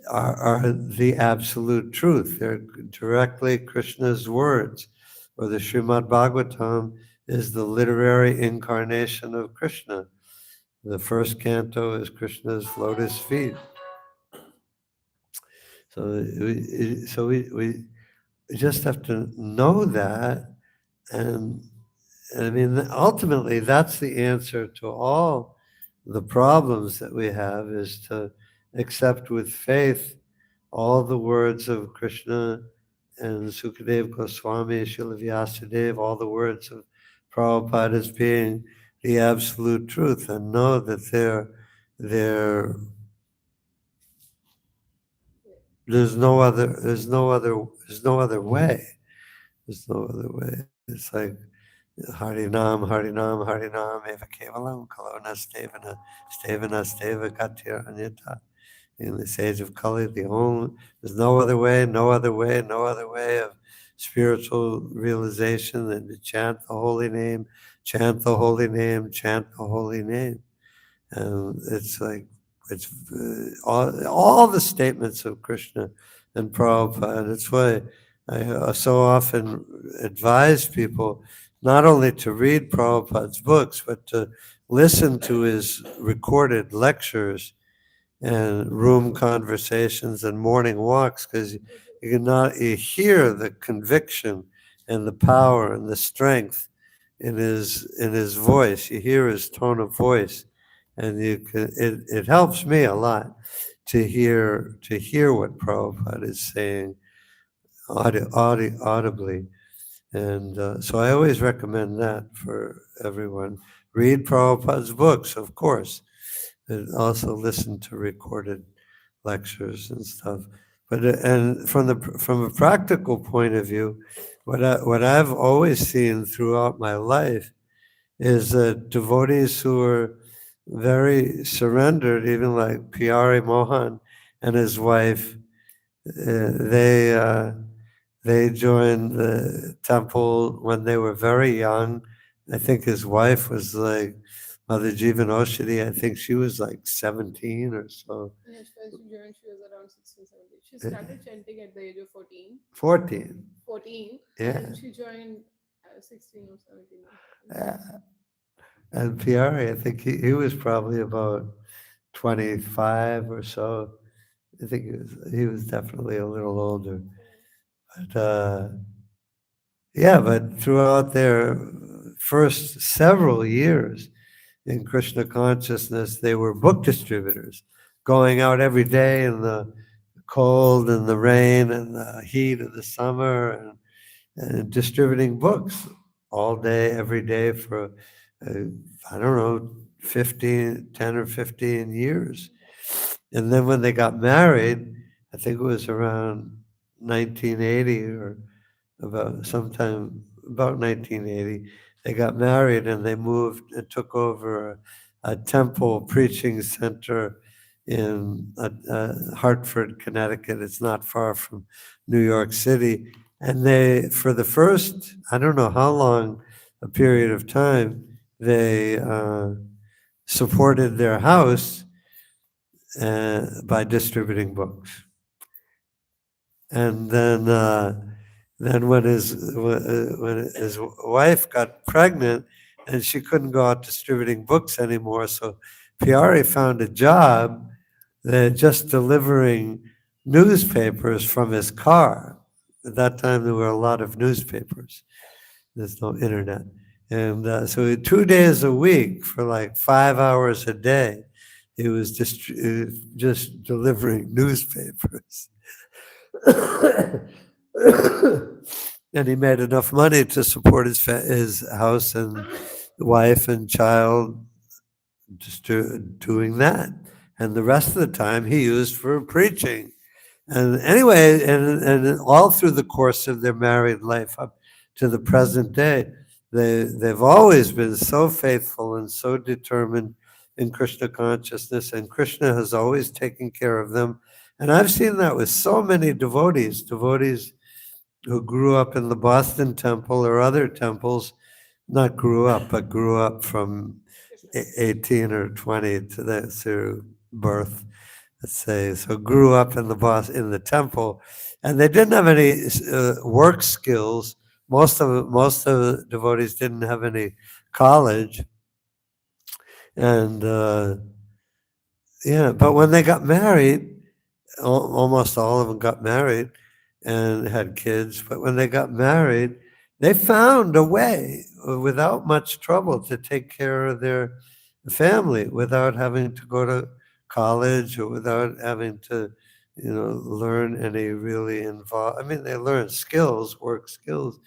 are the absolute truth. They're directly Krishna's words, or the Srimad Bhagavatam is the literary incarnation of Krishna. The first canto is Krishna's lotus feet. So we just have to know that, and I mean, ultimately, that's the answer to all the problems that we have, is to accept with faith all the words of Krishna and Sukadev Goswami, Srila Vyasadeva, all the words of Prabhupada as being the absolute truth, and know that there's no other way. There's no other way. It's like Harinam, Harinam, Harinam, Eva Kevalam, Kalona Stevana, Stevana, Steva Gatir Anyata. In this age of Kali, there's no other way, no other way, no other way of spiritual realization than to chant the holy name, chant the holy name, chant the holy name. And it's like, it's all the statements of Krishna and Prabhupada. That's why I so often advise people not only to read Prabhupada's books, but to listen to his recorded lectures and room conversations and morning walks, because you hear the conviction and the power and the strength in his voice. You hear his tone of voice, and it helps me a lot to hear what Prabhupada is saying audibly. And so I always recommend that for everyone. Read Prabhupada's books, of course, and also listen to recorded lectures and stuff. But and from a practical point of view, what I've always seen throughout my life is that devotees who are very surrendered, even like P.R.A. Mohan and his wife, they joined the temple when they were very young. I think his wife was like Mother Jivan Oshadi. I think she was like 17 or so. Yeah, she was around 16, 17. She started chanting at the age of 14. 14. 14. Yeah. And she joined 16 or 17. Yeah. And Pierre, I think he was probably about 25 or so. I think he was definitely a little older. But yeah, but throughout their first several years in Krishna consciousness, they were book distributors, going out every day in the cold and the rain and the heat of the summer and distributing books all day, every day for, I don't know, 10 or 15 years. And then when they got married, I think it was around 1980 or sometime about 1980, they got married and they moved and took over a temple preaching center in Hartford, Connecticut. It's not far from New York City. And they, for the first, I don't know how long, a period of time, they supported their house by distributing books. And then when his wife got pregnant and she couldn't go out distributing books anymore, so Piari found a job just delivering newspapers from his car. At that time, there were a lot of newspapers. There's no internet. And so 2 days a week for like 5 hours a day, he was just delivering newspapers. And he made enough money to support his house and wife and child, just doing that. And the rest of the time he used for preaching. And anyway, and all through the course of their married life up to the present day, they've always been so faithful and so determined in Krishna consciousness, and Krishna has always taken care of them. And I've seen that with so many devotees who grew up in the Boston Temple or other temples, not grew up, but grew up from 18 or 20 through birth, let's say. So grew up in the temple, and they didn't have any work skills. Most of the devotees didn't have any college, and yeah. But when they got married, almost all of them got married and had kids. But when they got married, they found a way without much trouble to take care of their family without having to go to college or without having to, learn any really involved. I mean, they learned skills, work skills.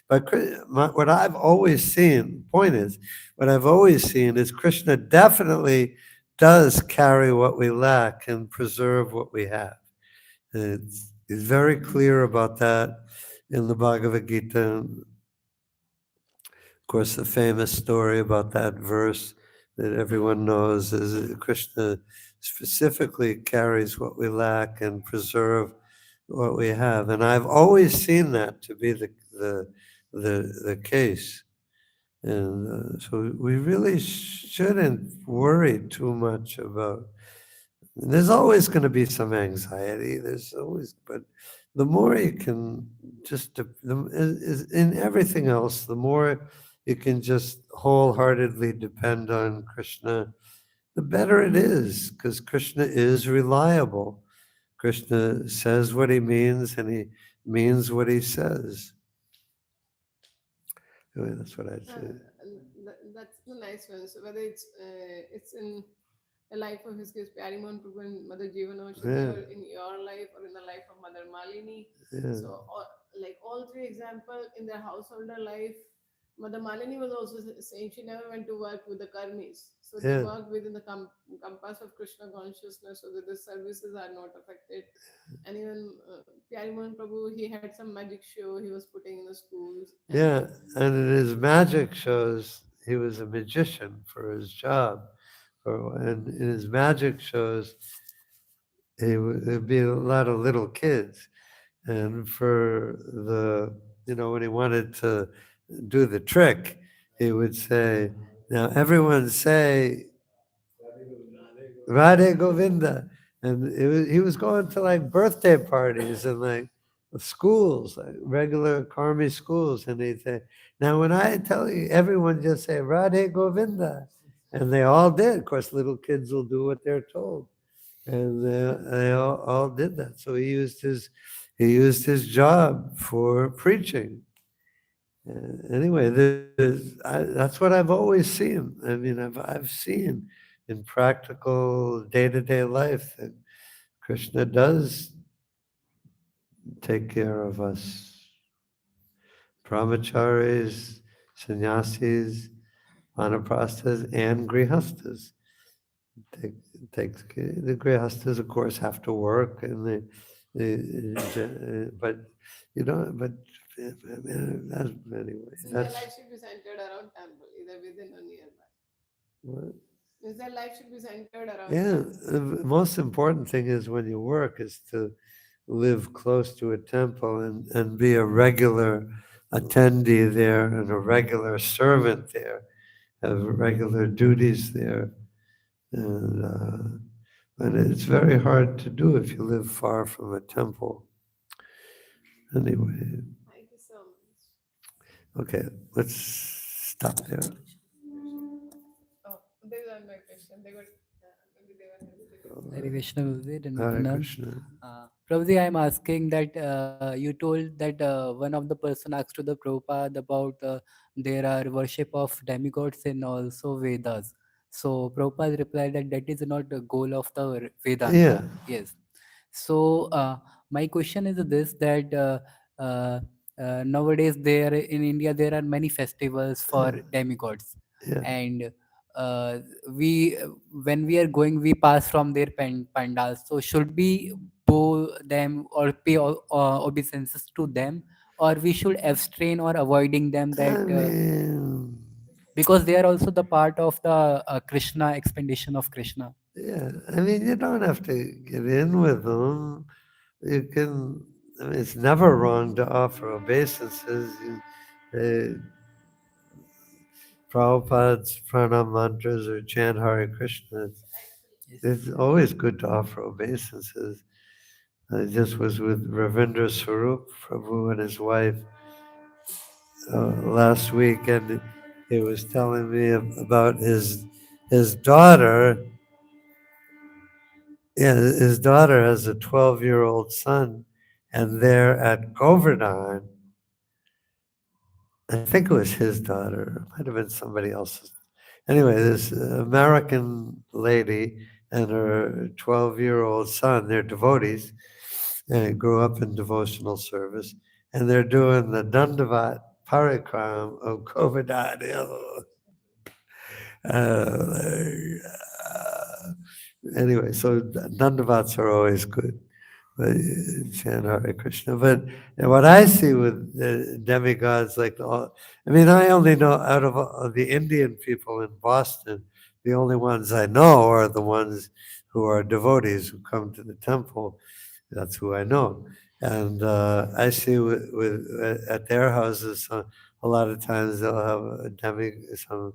But what I've always seen, point is, what I've always seen is Krishna definitely does carry what we lack and preserve what we have. He's very clear about that in the Bhagavad Gita. Of course, the famous story about that verse that everyone knows is that Krishna specifically carries what we lack and preserve what we have. And I've always seen that to be the case. And so we really shouldn't worry too much about. There's always going to be some anxiety. But the more you can in everything else, the more you can just wholeheartedly depend on Krishna, the better it is, because Krishna is reliable. Krishna says what he means, and he means what he says. Anyway, that's what I'd Uh, say. that's the nice one. So whether it's in the life of his case, Pyarimohan Prabhu and Mother Jivanaushadhi, Yeah, or in your life, or in the life of Mother Malini. yeah, So, like all three example in their householder life, Mother Malini was also saying she never went to work with the karmis. So they yeah, work within the compass of Krishna consciousness so that the services are not affected. And even Pyarimohan Prabhu, he had some magic show he was putting in the schools. And yeah. And in his magic shows, he was a magician for his job. And in his magic shows, there'd be a lot of little kids. And for when he wanted to do the trick, he would say, now everyone say, Radhe Govinda. And he was going to like birthday parties and like schools, like regular Karmi schools. And he'd say, now when I tell you, everyone just say Radhe Govinda. And they all did. Of course, little kids will do what they're told. And they all did that. So he used his job for preaching. Anyway, that's what I've always seen. I mean, I've seen in practical day-to-day life that Krishna does take care of us. Brahmacharis, sannyasis, vanaprasthas, and grihastas. Take, the grihastas, of course, have to work, and but anyway, so their life should be centered around temple, either within or nearby. what. Means their life should be centered around Yeah, temple. the most important thing is when you work is to live close to a temple and be a regular attendee there and a regular servant there, have regular duties there. And, but it's very hard to do if you live far from a temple. Anyway, Thank you so much. okay, let's stop there. Oh, these are my question. They got maybe they were Hare Krishna, Prabhuji, and Hare Pranam. Krishna. Prabhuji, I'm asking that you told that one of the person asked to the Prabhupada about there are worship of demigods in also Vedas. So Prabhupada replied that that is not the goal of the Yeah, Vedanta. Yes. So my question is this that uh, nowadays there in India there are many festivals for demigods, yeah. and uh, we when we are going we pass from their pandals. So should we bow them or pay obeisances to them, or we should abstain or avoiding them I that mean, because they are also the part of the Krishna expedition of Krishna. yeah. I mean, you don't have to get in with them. You can. I mean, it's never wrong to offer obeisances. Prabhupada's pranam mantras or chant Hare Krishna. It's always good to offer obeisances. I just was with Ravindra Swarup Prabhu and his wife last week, and he was telling me about his daughter. Yeah, his daughter has a 12-year-old son, and they're at Govardhan. I think it was his daughter. It might have been somebody else's. Anyway, this American lady and her 12-year-old son, they're devotees, and grew up in devotional service, and they're doing the Dandavat Parikram of Govardhan Hill. Anyway, so Dandavats are always good. Chant Hare Krishna. But what I see with the demigods, like I mean, I only know out of all the Indian people in Boston, the only ones I know are the ones who are devotees who come to the temple. That's who I know. And I see at their houses, a lot of times they'll have some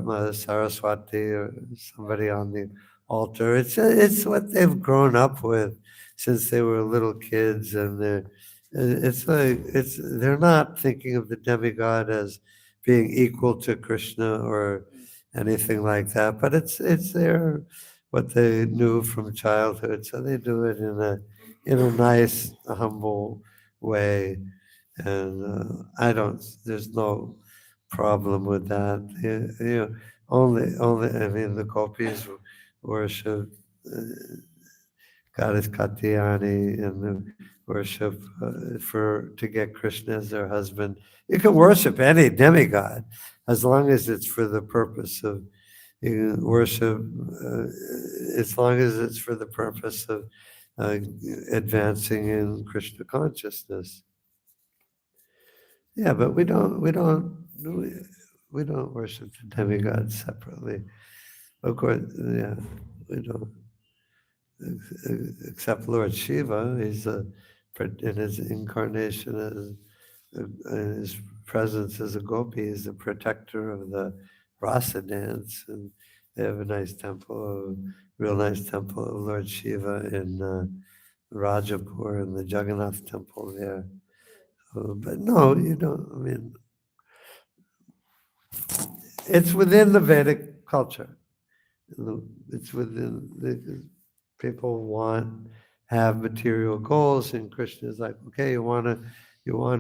Mother Saraswati or somebody on the altar. It's what they've grown up with since they were little kids, and they're not thinking of the demigod as being equal to Krishna or anything like that. But it's their what they knew from childhood, so they do it in a nice, humble way. And I don't. There's no problem with that. I mean, the gopis worship goddess Katyayani and the worship to get Krishna as their husband. You can worship any demigod as long as it's for the purpose of you worship, as long as it's for the purpose of advancing in Krishna consciousness. Yeah, but we don't worship the demigods separately. Of course, yeah, we don't. Except Lord Shiva, in his incarnation in his presence as a gopi, he's the protector of the rasa dance, and they have a real nice temple of Lord Shiva in Rajapur, in the Jagannath temple there. But no, you don't. I mean, it's within the Vedic culture. It's within people have material goals, and Krishna is like, okay, you want a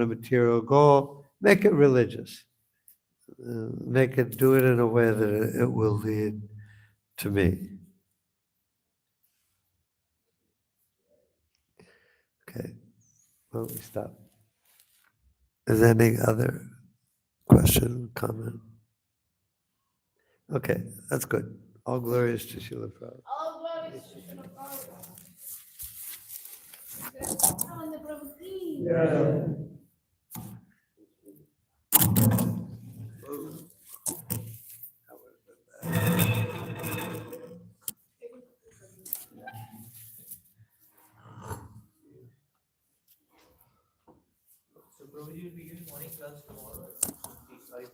material goal, make it religious, do it in a way that it will lead to me. Okay, well, we stop. Is there any other question, comment? Okay, that's good. All glories to Srila Prabhupada. All glories to Srila Prabhupada. Yeah. So, Prabhuji will be giving morning class tomorrow. Sorry.